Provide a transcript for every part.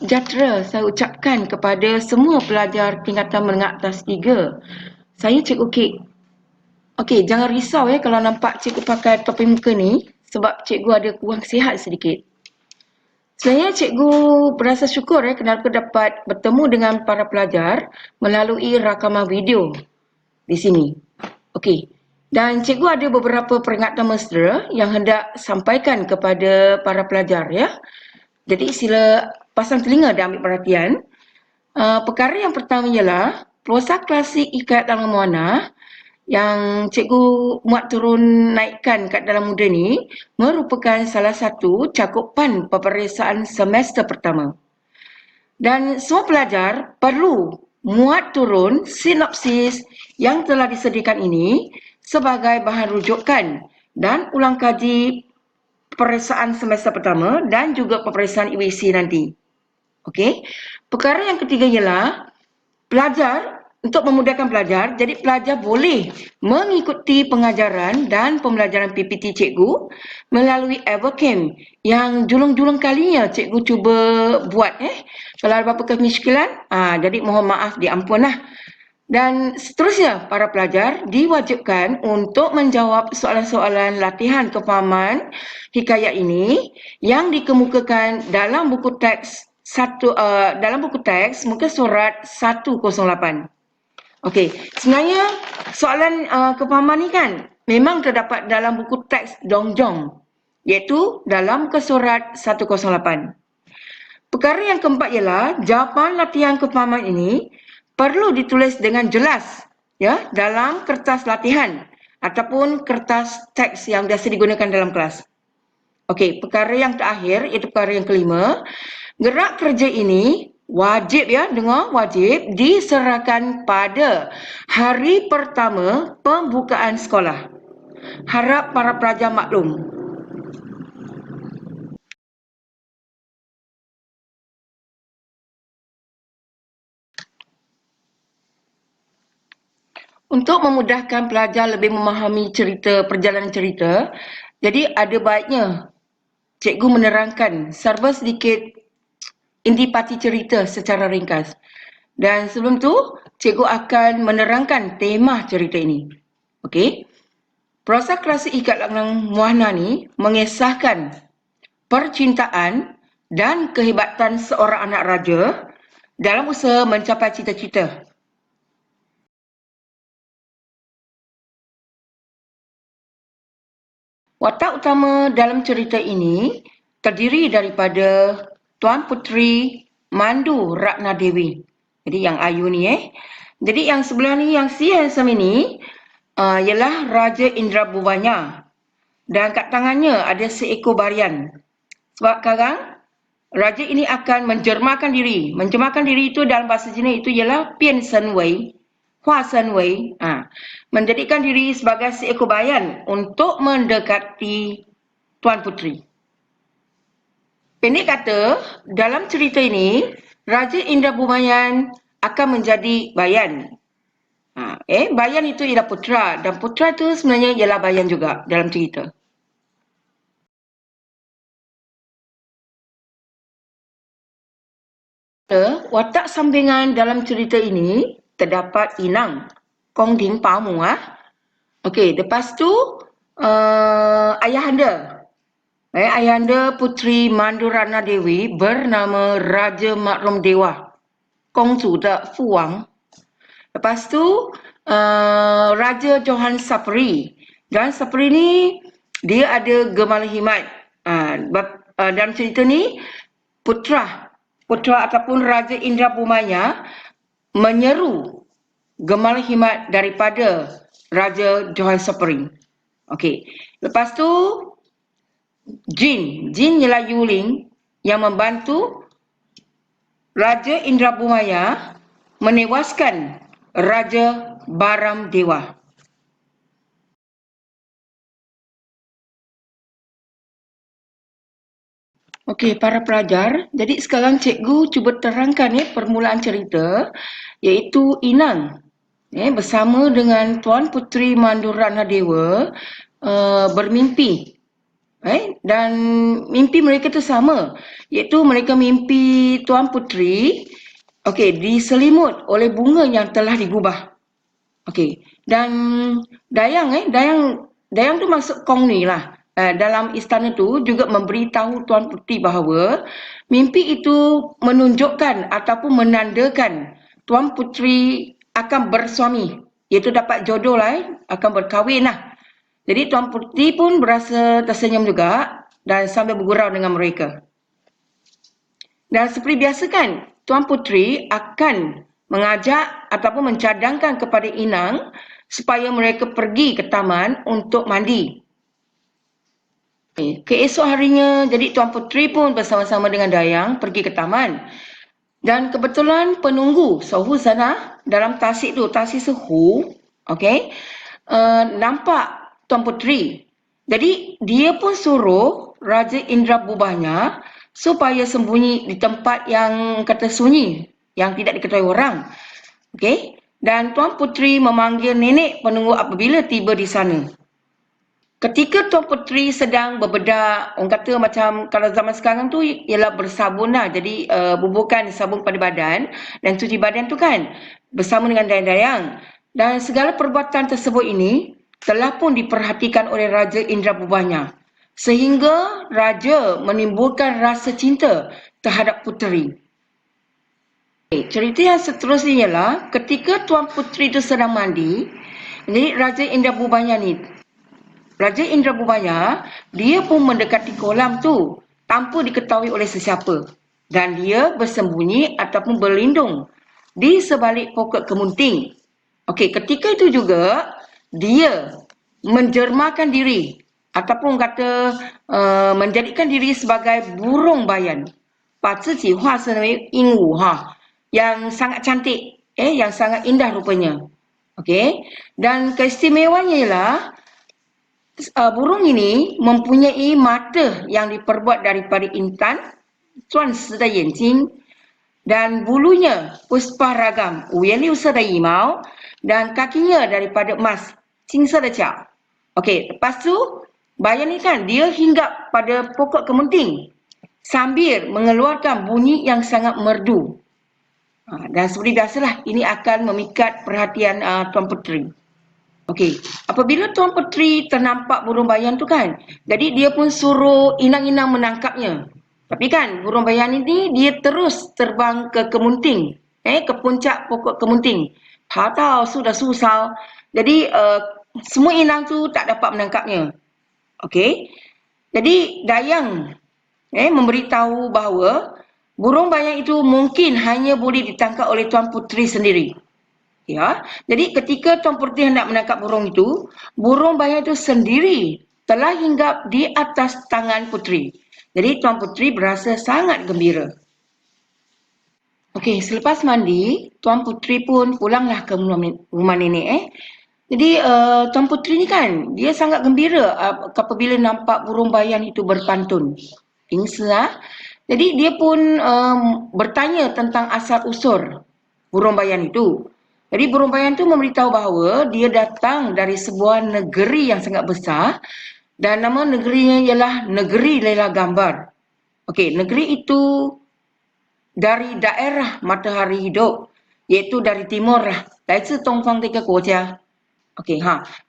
sejahtera saya ucapkan kepada semua pelajar tingkatan menengah atas 3. Saya Cikgu Kek. Okey, jangan risau ya kalau nampak cikgu pakai topi muka ni sebab cikgu ada kurang sihat sedikit. Sebenarnya cikgu berasa syukur kenapa dapat bertemu dengan para pelajar melalui rakaman video di sini. Okey. Dan cikgu ada beberapa peringatan mesra yang hendak sampaikan kepada para pelajar ya. Jadi sila pasang telinga dan ambil perhatian. Perkara yang pertama ialah prosa klasik ikat dalam mewarna yang cikgu muat turun naikkan kat dalam muda ni merupakan salah satu cakupan peperiksaan semester pertama. Dan semua pelajar perlu muat turun sinopsis yang telah disediakan ini sebagai bahan rujukan dan ulang kaji peperiksaan semester pertama dan juga peperiksaan UEC nanti. Okey. Perkara yang ketiga ialah pelajar, untuk memudahkan pelajar, jadi pelajar boleh mengikuti pengajaran dan pembelajaran PPT cikgu melalui Evercam yang julung-julung kalinya cikgu cuba buat. Kalau ada apa-apa kemiskilan, jadi mohon maaf, diampunlah. Dan seterusnya, para pelajar diwajibkan untuk menjawab soalan-soalan latihan kefahaman hikayat ini yang dikemukakan dalam buku teks muka surat 108. Okey, sebenarnya soalan kefahaman ni kan memang terdapat dalam buku teks Dongjong, iaitu dalam muka surat 108. Perkara yang keempat ialah jawapan latihan kefahaman ini perlu ditulis dengan jelas ya dalam kertas latihan ataupun kertas teks yang biasa digunakan dalam kelas. Okey, perkara yang terakhir iaitu perkara yang kelima, gerak kerja ini wajib ya, dengar, wajib diserahkan pada hari pertama pembukaan sekolah. Harap para pelajar maklum. Untuk memudahkan pelajar lebih memahami perjalanan cerita, jadi ada baiknya cikgu menerangkan serba sedikit intipati cerita secara ringkas. Dan sebelum tu, cikgu akan menerangkan tema cerita ini. Okey. Prosa klasik ikat dalam mewarna ni mengisahkan percintaan dan kehebatan seorang anak raja dalam usaha mencapai cita-cita. Watak utama dalam cerita ini terdiri daripada Tuan Puteri Mandu Ratna Dewi. Jadi yang Ayu ni Jadi yang sebelah ni, yang si handsome ini ialah Raja Indra Bubanya. Dan kat tangannya ada seekor barian. Sebab sekarang raja ini akan menjermakan diri. Menjermakan diri itu dalam bahasa Cina itu ialah Pian Sen Wei, Hua Sen Wei. Menjadikan diri sebagai seekor barian untuk mendekati Tuan Puteri. Pendek kata, dalam cerita ini, Raja Indra Bumayan akan menjadi bayan. Bayan itu ialah putera dan putera itu sebenarnya ialah bayan juga dalam cerita. Watak sambingan dalam cerita ini terdapat inang, Kong Ding Pamu. Okey, lepas tu ayahanda. Ayahanda Puteri Mandu Ratna Dewi bernama Raja Maklum Dewa, Kongzu de Fuwang. Lepas tu Raja Johan Sapri. Johan Sapri ni dia ada Gemala Himat. Dalam cerita ni putera ataupun Raja Indra Bumaya menyeru Gemala Himat daripada Raja Johan Sapri. Okey. Lepas tu Jin ialah Yuling yang membantu Raja Indra Bumaya menewaskan Raja Baram Dewa. Okey, para pelajar, jadi sekarang cikgu cuba terangkan permulaan cerita, iaitu Inang bersama dengan Tuan Puteri Mandu Ratna Dewa bermimpi Dan mimpi mereka tu sama, iaitu mereka mimpi Tuan Puteri diselimut oleh bunga yang telah digubah. Dan Dayang tu masuk kong ni lah. Dalam istana tu juga memberitahu Tuan Puteri bahawa mimpi itu menunjukkan ataupun menandakan Tuan Puteri akan bersuami, iaitu dapat jodoh lah, akan berkahwin lah. Jadi Tuan Puteri pun berasa tersenyum juga dan sambil bergurau dengan mereka. Dan seperti biasa kan, Tuan Puteri akan mengajak ataupun mencadangkan kepada inang supaya mereka pergi ke taman untuk mandi. Keesok harinya, jadi Tuan Puteri pun bersama-sama dengan Dayang pergi ke taman. Dan kebetulan penunggu Sahu sana dalam tasik tu, tasik Sahu, nampak Tuan Puteri. Jadi dia pun suruh Raja Indrabubanya supaya sembunyi di tempat yang kata sunyi, yang tidak diketahui orang. Dan Tuan Puteri memanggil nenek penunggu apabila tiba di sana. Ketika Tuan Puteri sedang berbedak, orang kata macam kalau zaman sekarang tu ialah bersabun lah. Jadi bubuhkan sabun pada badan dan cuci badan tu kan bersama dengan dayang-dayang. Dan segala perbuatan tersebut ini telah pun diperhatikan oleh Raja Indrabubanya, sehingga Raja menimbulkan rasa cinta terhadap Puteri. Cerita yang seterusnya ialah ketika Tuan Puteri itu sedang mandi, jadi Raja Indrabubanya dia pun mendekati kolam tu tanpa diketahui oleh sesiapa, dan dia bersembunyi ataupun berlindung di sebalik pokok kemunting. Ketika itu juga dia menjermakan diri ataupun menjadikan diri sebagai burung bayan. Yang sangat cantik, yang sangat indah rupanya. Dan keistimewanya ialah burung ini mempunyai mata yang diperbuat daripada intan, Tuan Seda Yenjing, dan bulunya puspa ragam, dan kakinya daripada emas, Cingsa Deca. Lepas tu bayan ni kan dia hinggap pada pokok kemunting sambil mengeluarkan bunyi yang sangat merdu. Dan seperti biasalah, ini akan memikat perhatian Tuan Puteri. Apabila Tuan Puteri ternampak burung bayan tu kan, jadi dia pun suruh inang-inang menangkapnya. Tapi kan burung bayan ini dia terus terbang ke kemunting, ke puncak pokok kemunting. Tahu sudah susah. Jadi semua inang tu tak dapat menangkapnya. Jadi Dayang memberitahu bahawa burung bayan itu mungkin hanya boleh ditangkap oleh Tuan Puteri sendiri. Jadi ketika Tuan Puteri hendak menangkap burung itu, burung bayan itu sendiri telah hinggap di atas tangan Puteri. Jadi Tuan Puteri berasa sangat gembira. Selepas mandi, Tuan Puteri pun pulanglah ke rumah nenek. Jadi Tuan Puteri ni kan, dia sangat gembira apabila nampak burung bayan itu berpantun. Jadi dia pun bertanya tentang asal-usul burung bayan itu. Jadi burung bayan itu memberitahu bahawa dia datang dari sebuah negeri yang sangat besar dan nama negerinya ialah Negeri Lela Gambar. Negeri itu dari daerah matahari hidup, iaitu dari timur lah. Dari Tongfang Tiga Kojia.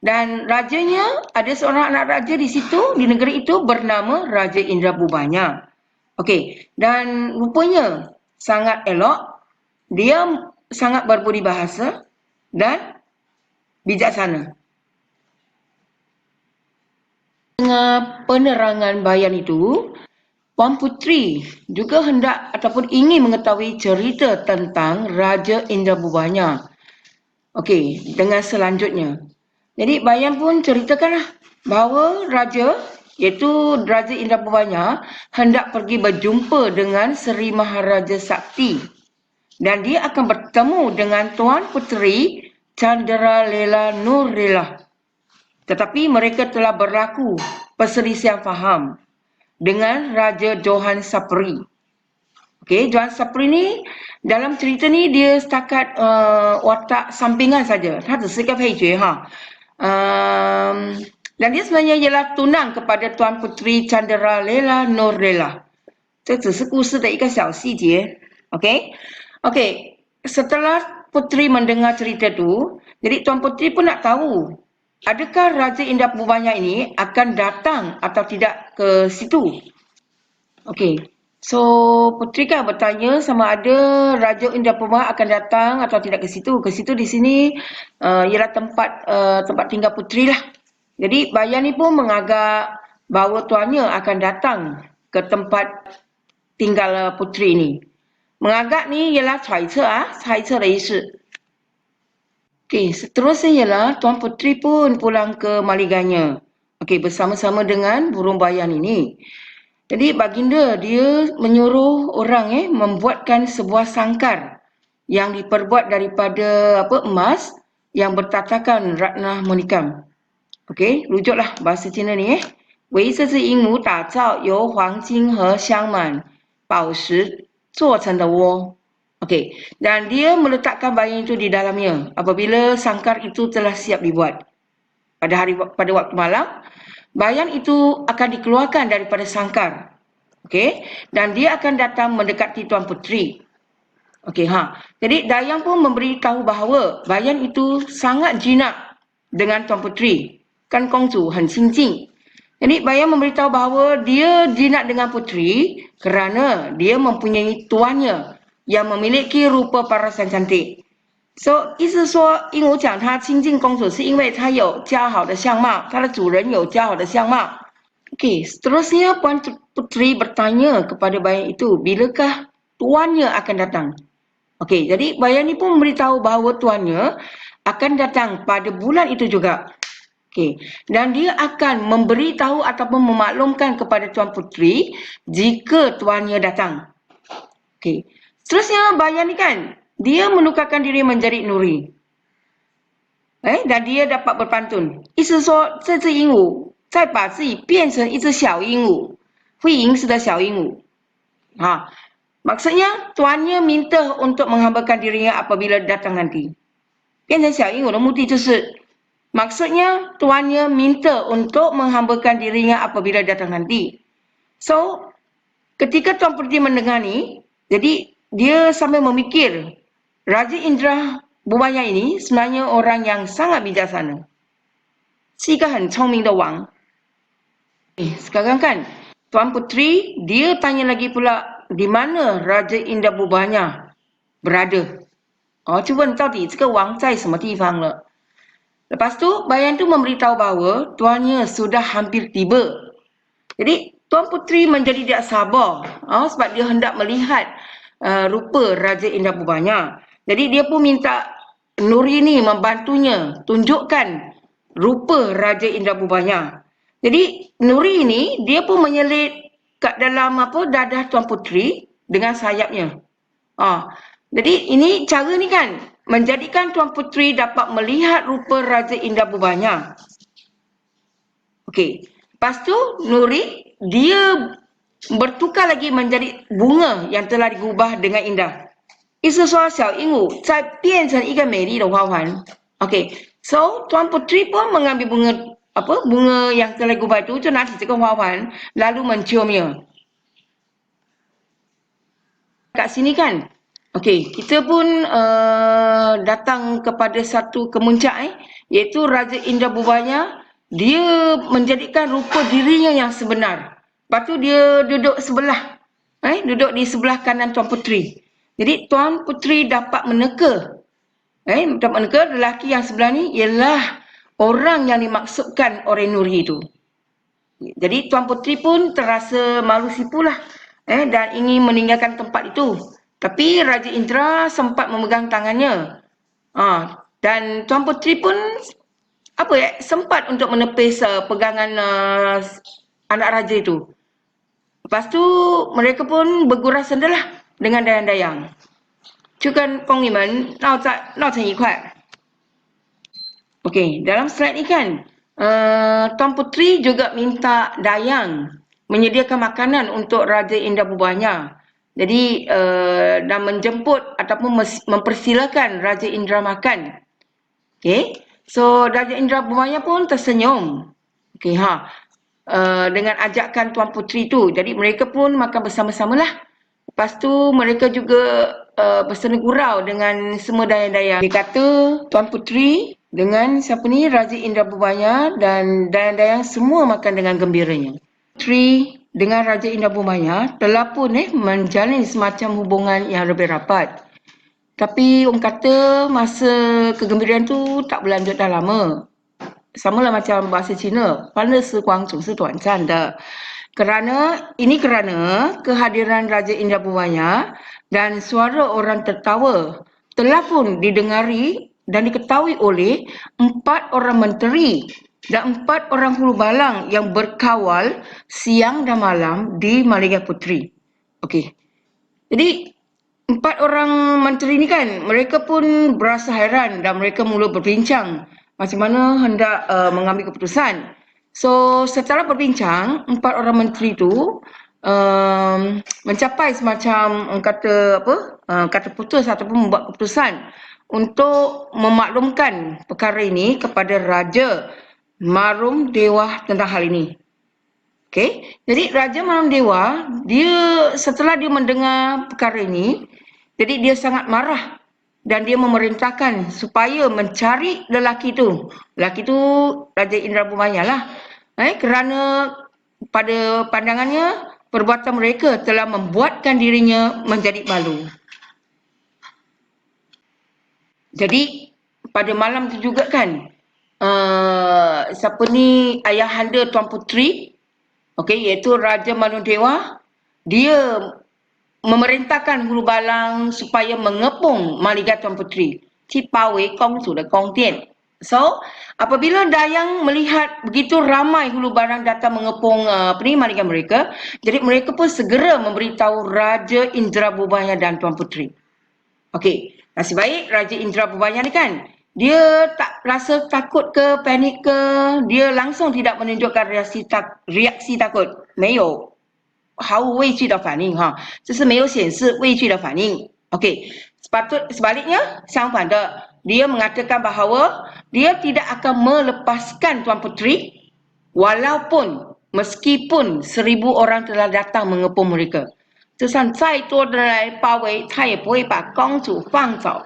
Dan rajanya, ada seorang anak raja di situ, di negeri itu bernama Raja Indrabubanya. Dan rupanya sangat elok, dia sangat berbudi bahasa dan bijaksana. Dengan penerangan bayan itu, Tuan Puteri juga hendak ataupun ingin mengetahui cerita tentang Raja Indrabubanya. Dengan selanjutnya. Jadi bayan pun ceritakanlah bahawa raja, iaitu Raja Indrabubanya, hendak pergi berjumpa dengan Seri Maharaja Sakti. Dan dia akan bertemu dengan Tuan Puteri Chandra Lela Nur Lela. Tetapi mereka telah berlaku perselisihan faham dengan Raja Johan Sapri. Johan Sapri ni dalam cerita ni dia setakat watak sampingan saja. Dia 只是个配角哈。Dan dia sebenarnya ialah tunang kepada Tuan Puteri Candralela Nurlela. 这只是故事的一个小细节。OK， OK， setelah Puteri mendengar cerita tu, jadi Tuan Puteri pun nak tahu adakah Raja Indah Purubanya ini akan datang atau tidak ke situ. Okey. So, Puteri kan bertanya sama ada Raja Indah Purba akan datang atau tidak ke situ. Ke situ di sini ialah tempat tinggal Puteri lah. Jadi Bayan ni pun mengagak bahawa tuannya akan datang ke tempat tinggal Puteri ni. Mengagak ni ialah cai ce de yi. Okey, seterusnya ialah Tuan Puteri pun pulang ke maliganya. Okey, bersama-sama dengan burung bayan ini. Jadi baginda dia menyuruh orang membuatkan sebuah sangkar yang diperbuat daripada emas yang bertatakan ratna monikam. Okey, rujuklah bahasa Cina ni Wei se zi ying wu da zao you huang jin he xiang man bao shi zuo chen de wo. Okey, dan dia meletakkan bayan itu di dalamnya apabila sangkar itu telah siap dibuat. Pada waktu malam, bayan itu akan dikeluarkan daripada sangkar. Okey, dan dia akan datang mendekati Tuan Puteri. Okey, Jadi Dayang pun memberitahu bahawa bayan itu sangat jinak dengan Tuan Puteri. Kan Kongzu han xingjing. Jadi Bayan memberitahu bahawa dia jinak dengan Puteri kerana dia mempunyai tuannya yang memiliki rupa paras yang cantik. So, 意思说，鹦鹉讲她亲近公主是因为她有姣好的相貌，她的主人有姣好的相貌。Okey, seterusnya Puan Puteri bertanya kepada Bayan itu, bilakah tuannya akan datang? Okey, jadi Bayan ni pun memberitahu bahawa tuannya akan datang pada bulan itu juga. Okey, dan dia akan memberitahu ataupun memaklumkan kepada Tuan Puteri jika tuannya datang. Okey, seterusnya Bayan ni kan, dia menukarkan diri menjadi nuri. Dan dia dapat berpantun. 意思说这只鹦鹉再把自己变成一只小鹦鹉，会吟诗的小鹦鹉。Maksudnya tuannya minta untuk menghambakan dirinya apabila datang nanti. 变成小鹦鹉的目的就是 maksudnya tuannya minta untuk menghambakan dirinya apabila datang nanti. So, ketika Tuan Puteri mendengar ni, jadi dia sambil memikir, Raja Indra Purubanya ini sebenarnya orang yang sangat bijaksana. 是一个很聪明的王。Sekarang kan, Tuan Puteri dia tanya lagi pula di mana Raja Indah Purubanya berada. 就问到底这个王在什么地方了。Lepas tu, Bayan tu memberitahu bahawa tuannya sudah hampir tiba. Jadi, Tuan Puteri menjadi tidak sabar sebab dia hendak melihat rupa Raja Indah Purubanya. Jadi, dia pun minta Nuri ni membantunya tunjukkan rupa Raja Indah Purubanya. Jadi, Nuri ni dia pun menyelit kat dalam dadah Tuan Puteri dengan sayapnya. Jadi, ini cara ni kan menjadikan Tuan Puteri dapat melihat rupa Raja Indah Purubanya. Okey. Lepas tu, Nuri, dia bertukar lagi menjadi bunga yang telah digubah dengan indah. 意思说小鹦鹉再变成一个美丽的花环。Okey. So, Tuan Puteri pun mengambil bunga yang telah digubah itu, 就拿起这个花环 lalu menciumnya. Kat sini kan, okey, kita pun datang kepada satu kemuncak iaitu Raja Indah Purubanya dia menjadikan rupa dirinya yang sebenar. Lepas tu dia duduk sebelah. Duduk di sebelah kanan Tuan Puteri. Jadi Tuan Puteri dapat meneka. Dapat meneka lelaki yang sebelah ni ialah orang yang dimaksudkan oleh Nuri itu. Jadi Tuan Puteri pun terasa malu sipulah dan ingin meninggalkan tempat itu. Tapi Raja Indra sempat memegang tangannya. Dan Tuan Puteri pun sempat untuk menepis pegangan anak raja itu. Lepas tu mereka pun bergurau sendalah dengan dayang-dayang. 就跟宫女们闹成一块。Okey, dalam slide ni kan, Tuan Puteri juga minta dayang menyediakan makanan untuk Raja Indah Purubanya. Jadi, dan menjemput ataupun mempersilakan Raja Indra makan. Okey, so Raja Indra Purubanya pun tersenyum. Okey, dengan ajakan Tuan Puteri tu. Jadi mereka pun makan bersama-samalah. Lepas tu mereka juga bersama gurau dengan semua dayang-dayang. Dia kata Tuan Puteri dengan siapa ni Raja Indra Bumaya dan dayang-dayang semua makan dengan gembiranya. Puteri dengan Raja Indra Bumaya telah pun menjalin semacam hubungan yang lebih rapat. Tapi orang kata masa kegembiraan tu tak berlanjut dah lama. Samalah macam bahasa Cina, 欢乐时光总是短暂的. Kerana kehadiran Raja Indra Bumaya dan suara orang tertawa telah pun didengari dan diketahui oleh 4 orang menteri dan 4 orang hulu balang yang berkawal siang dan malam di Maligai Puteri. Okey. Jadi 4 orang menteri ni kan, mereka pun berasa hairan dan mereka mula berbincang macam mana hendak mengambil keputusan. So, setelah berbincang, 4 orang menteri tu mencapai semacam kata putus ataupun membuat keputusan untuk memaklumkan perkara ini kepada Raja Marum Dewa tentang hal ini. Okey, jadi Raja Marum Dewa, setelah dia mendengar perkara ini, jadi dia sangat marah dan dia memerintahkan supaya mencari lelaki tu. Lelaki tu Raja Indra Bumaya lah. Kerana pada pandangannya perbuatan mereka telah membuatkan dirinya menjadi malu. Jadi pada malam tu juga kan, siapa ni ayahanda Tuan Puteri, iaitu Raja Marum Dewa, dia memerintahkan hulu balang supaya mengepung Maligai Tuan Puteri. Cipawe Kongsu dan Kongtian. So, apabila dayang melihat begitu ramai hulu balang datang mengepung Maligai mereka, jadi mereka pun segera memberitahu Raja Indra Bumaya dan Tuan Puteri. Okey, nasib baik Raja Indra Bumaya ni kan, dia tak rasa takut ke, panik ke, dia langsung tidak menunjukkan reaksi takut. 没有毫无畏惧的反应这是没有显示畏惧的反应。Okey, sebaliknya相反的，dia mengatakan bahawa dia tidak akan melepaskan Tuan Puteri meskipun 1000 orang telah datang mengepung mereka. 就算再多的人来包围，他也不会把公主放走。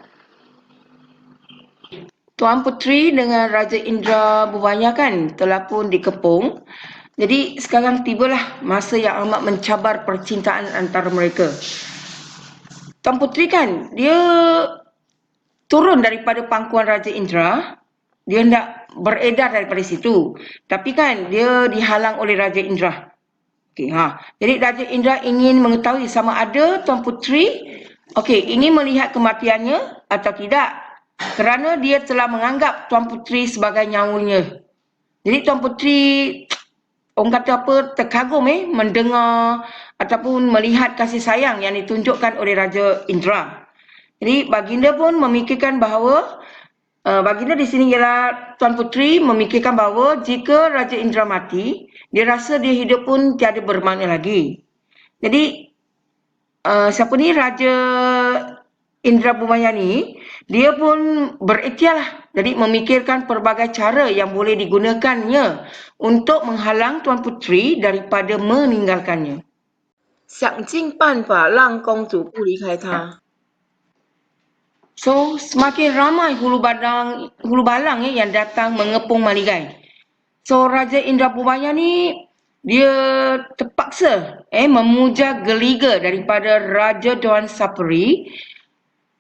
Tuan Puteri dengan Raja Indra Bumaya kan telah pun dikepung. Jadi sekarang tibalah masa yang amat mencabar percintaan antara mereka. Tuan Puteri kan, dia turun daripada pangkuan Raja Indra. Dia hendak beredar daripada situ. Tapi kan, dia dihalang oleh Raja Indra. Jadi Raja Indra ingin mengetahui sama ada Tuan Puteri ingin melihat kematiannya atau tidak. Kerana dia telah menganggap Tuan Puteri sebagai nyawanya. Jadi Tuan Puteri, orang kata apa, terkagum mendengar ataupun melihat kasih sayang yang ditunjukkan oleh Raja Indra. Jadi baginda pun memikirkan bahawa baginda di sini ialah Tuan Puteri memikirkan bahawa jika Raja Indra mati, dia rasa dia hidup pun tiada bermakna lagi. Jadi siapa ni Raja Indra Bumaya ni, dia pun berikhtiarlah. Jadi memikirkan pelbagai cara yang boleh digunakannya untuk menghalang Tuan Puteri daripada meninggalkannya. 想尽办法让公主不离开他。 So, semakin ramai hulu balang yang datang mengepung Maligai. So, Raja Indra Bumaya ni, dia terpaksa memuja geliga daripada Raja Dewan Saperi.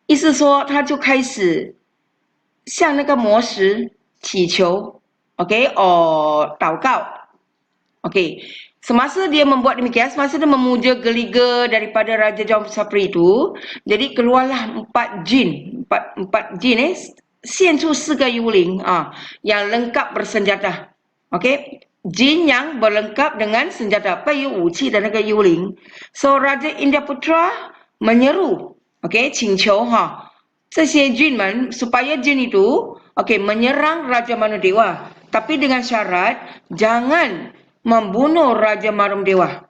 意思说，他就开始向那个魔石祈求 祷告 semasa dia membuat demikian, semasa dia memuja geliga daripada Raja Dewan Saperi itu, jadi keluarlah 4 jin 4 jin 现出4个幽灵 yang lengkap bersenjata. Jin yang berlengkap dengan senjata, 背有武器的那个幽灵. So Raja Indra Putra menyeru 请求这些 jin 们 supaya jin itu menyerang Raja Marum Dewa, tapi dengan syarat jangan membunuh Raja Marum Dewa.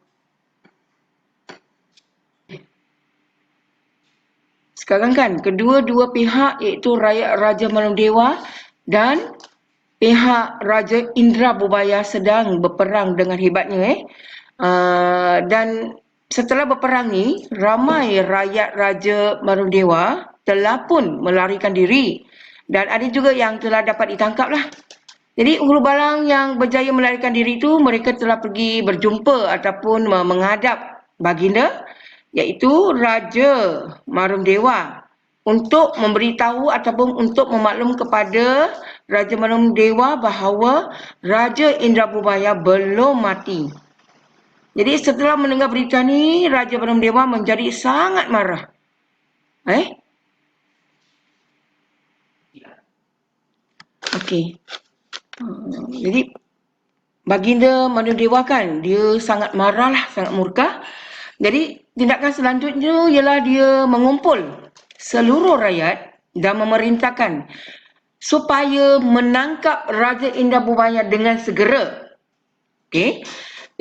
Sekarang kan kedua-dua pihak iaitu Raja Marum Dewa dan pihak Raja Indrabubaya sedang berperang dengan hebatnya. Dan setelah berperang ni, ramai rakyat Raja Marudewa telah pun melarikan diri. Dan ada juga yang telah dapat ditangkap lah. Jadi Hulu Balang yang berjaya melarikan diri itu, mereka telah pergi berjumpa ataupun menghadap baginda, iaitu Raja Marundewa, untuk memberitahu ataupun untuk memaklum kepada Raja Marundewa bahawa Raja Indrabubaya belum mati. Jadi setelah mendengar berita ni, Raja Marundewa menjadi sangat marah. Okey. Jadi baginda Manudewa kan, dia sangat marah lah, sangat murka. Jadi tindakan selanjutnya ialah dia mengumpul seluruh rakyat dan memerintahkan supaya menangkap Raja Indrabubaya dengan segera. Okey.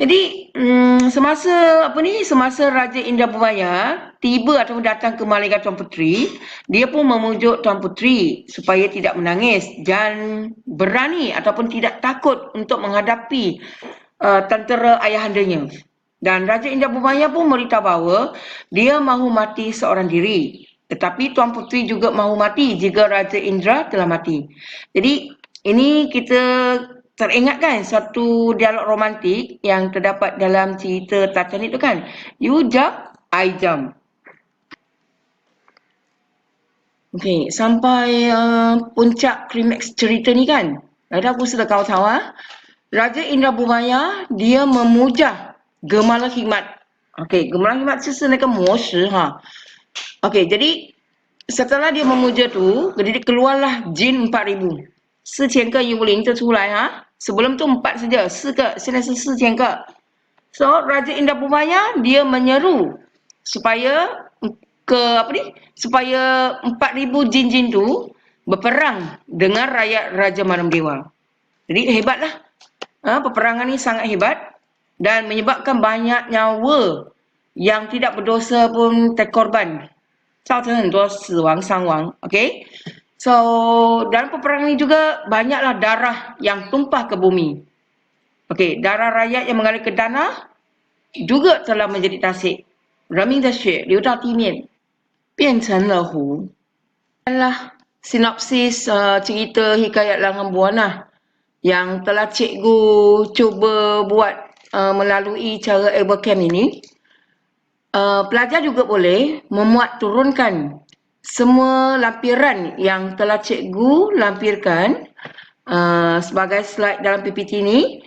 Jadi semasa Raja Indrabubaya tiba ataupun datang ke Maliga Tuan Puteri, dia pun memujuk Tuan Puteri supaya tidak menangis dan berani ataupun tidak takut untuk menghadapi tentera ayahandanya. Dan Raja Indrabubaya pun beritahu bahawa dia mahu mati seorang diri. Tetapi Tuan Puteri juga mahu mati jika Raja Indra telah mati. Jadi ini kita teringatkan satu dialog romantik yang terdapat dalam cerita Titanic tu kan. You jump, I jump. Okey, sampai puncak klimaks cerita ni kan. Ada aku sudah kau tahu Raja Indrabubaya dia memuja Gemala Hikmat. Okey, Gemala Hikmat 就是那个魔石哈. Okey, jadi setelah dia memuja tu, jadi keluarlah jin 4000. 4000个幽灵就出来哈. Sebelum tu 4 saja, 4个, 现在是4000个. So Raja Indrabubaya dia menyeru supaya supaya 4000 jin-jin tu berperang dengan rakyat Raja Marundewa. Jadi hebatlah. Peperangan ni sangat hebat dan menyebabkan banyak nyawa yang tidak berdosa pun terkorban. 造成很多死亡伤亡. Okay. So dalam peperangan ini juga banyaklah darah yang tumpah ke bumi. Okey, darah rakyat yang mengalir ke tanah juga telah menjadi tasik. 人民的血流到地面，变成了湖。Inilah sinopsis cerita hikayat Langang Buana yang telah cikgu cuba buat melalui cara Evercam ini. Pelajar juga boleh memuat turunkan semua lampiran yang telah cikgu lampirkan sebagai slide dalam PPT ini,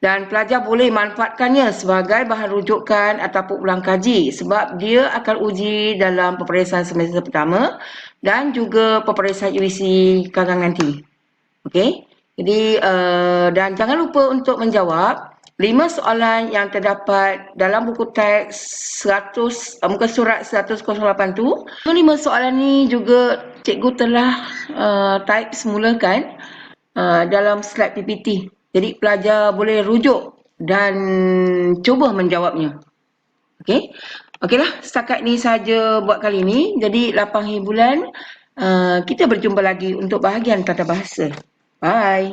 dan pelajar boleh manfaatkannya sebagai bahan rujukan ataupun ulang kaji sebab dia akan uji dalam peperiksaan semester pertama dan juga peperiksaan UEC Kangang nanti. Okey. Jadi dan jangan lupa untuk menjawab 5 soalan yang terdapat dalam buku teks 100 muka surat 108 tu. 5 soalan ni juga cikgu telah type semula kan dalam slide PPT. Jadi pelajar boleh rujuk dan cuba menjawabnya. Okey. Okeylah, setakat ni saja buat kali ni. Jadi lapang hiburan, kita berjumpa lagi untuk bahagian tata bahasa. Bye.